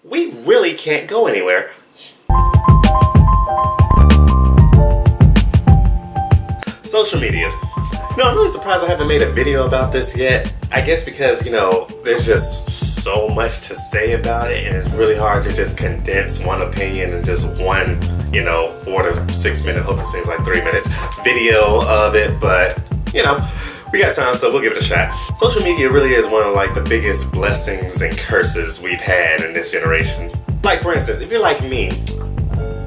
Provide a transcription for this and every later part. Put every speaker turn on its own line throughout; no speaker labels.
we really can't go anywhere. Social media. No, I'm really surprised I haven't made a video about this yet. I guess because, you know, there's just so much to say about it, and it's really hard to just condense one opinion in just one, you know, 4 to 6 minute, hope this thing's like 3 minutes, video of it, but, you know, we got time, so we'll give it a shot. Social media really is one of like the biggest blessings and curses we've had in this generation. Like, for instance, if you're like me,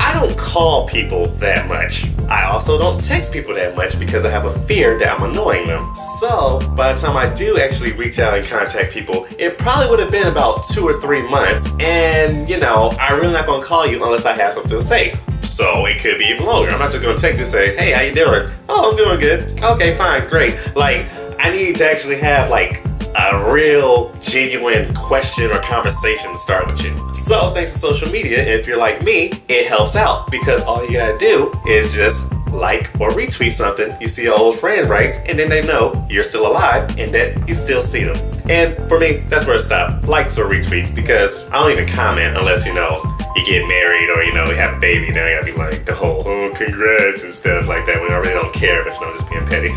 I don't call people that much. I also don't text people that much because I have a fear that I'm annoying them. So, by the time I do actually reach out and contact people, it probably would have been about 2 or 3 months, and, you know, I'm really not going to call you unless I have something to say. So, it could be even longer. I'm not just going to text you and say, hey, how you doing? Oh, I'm doing good. Okay, fine, great. Like, I need to actually have, like, a real, genuine question or conversation to start with you. So, thanks to social media, if you're like me, it helps out because all you gotta do is just like or retweet something you see an old friend writes, and then they know you're still alive and that you still see them. And for me, that's where it stopped. Likes or retweet, because I don't even comment unless, you know, you get married or, you know, you have a baby. Then I gotta be like the whole, oh, congrats and stuff like that when I really don't care, but, you know, I'm just being petty.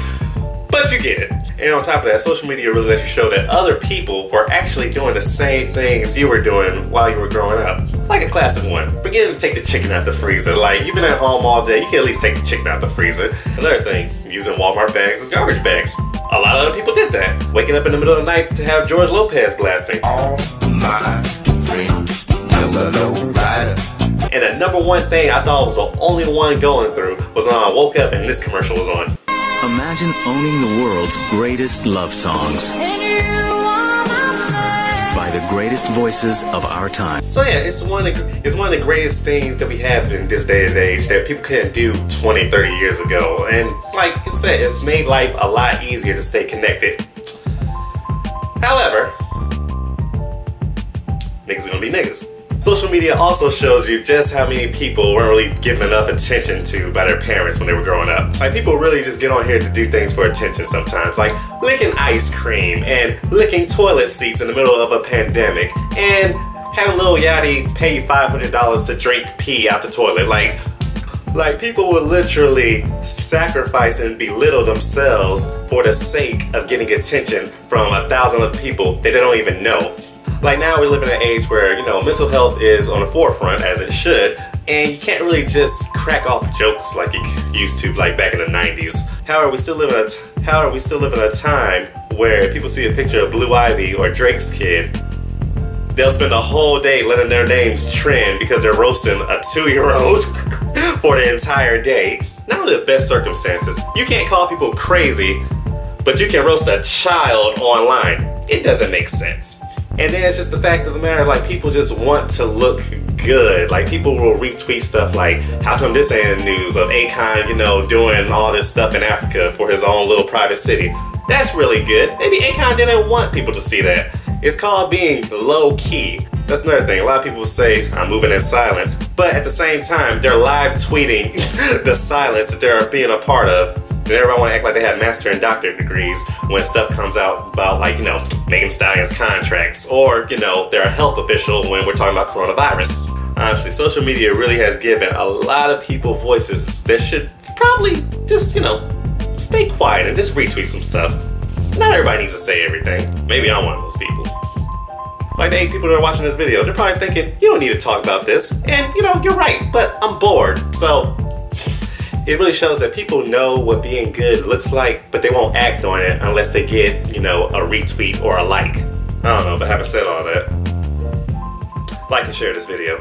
But you get it. And on top of that, social media really lets you show that other people were actually doing the same things you were doing while you were growing up. Like a classic one, forgetting to take the chicken out the freezer. Like, you've been at home all day, you can at least take the chicken out the freezer. Another thing, using Walmart bags as garbage bags. A lot of other people did that. Waking up in the middle of the night to have George Lopez blasting. All my dreams, yellow rider. And the number one thing I thought was the only one going through was when I woke up and this commercial was on.
Imagine owning the world's greatest love songs by the greatest voices of our time.
So yeah, it's one of the greatest things that we have in this day and age that people couldn't do 20, 30 years ago. And like I said, it's made life a lot easier to stay connected. However, niggas are gonna be niggas. Social media also shows you just how many people weren't really given enough attention to by their parents when they were growing up. Like, people really just get on here to do things for attention sometimes, like licking ice cream and licking toilet seats in the middle of a pandemic and having Lil Yachty pay you $500 to drink pee out the toilet. Like people will literally sacrifice and belittle themselves for the sake of getting attention from 1,000 other people that they don't even know. Like, now we live in an age where, you know, mental health is on the forefront, as it should, and you can't really just crack off jokes like you used to, like back in the 90s. However, we still live in a time where people see a picture of Blue Ivy or Drake's kid, they'll spend a whole day letting their names trend because they're roasting a 2-year-old for the entire day. Not really the best circumstances. You can't call people crazy, but you can roast a child online. It doesn't make sense. And then it's just the fact of the matter, like, people just want to look good. Like, people will retweet stuff like, how come this ain't in the news of Akon, you know, doing all this stuff in Africa for his own little private city. That's really good. Maybe Akon didn't want people to see that. It's called being low-key. That's another thing. A lot of people say, I'm moving in silence. But at the same time, they're live tweeting the silence that they're being a part of. And everybody want to act like they have master and doctorate degrees when stuff comes out about, like, you know, Megan Stallion's contracts, or, you know, they're a health official when we're talking about coronavirus. Honestly, social media really has given a lot of people voices that should probably just, you know, stay quiet and just retweet some stuff. Not everybody needs to say everything. Maybe I'm one of those people. Like, the 8 people that are watching this video, they're probably thinking, you don't need to talk about this. And, you know, you're right, but I'm bored. So it really shows that people know what being good looks like, but they won't act on it unless they get, you know, a retweet or a like. I don't know, but having said all that, like and share this video.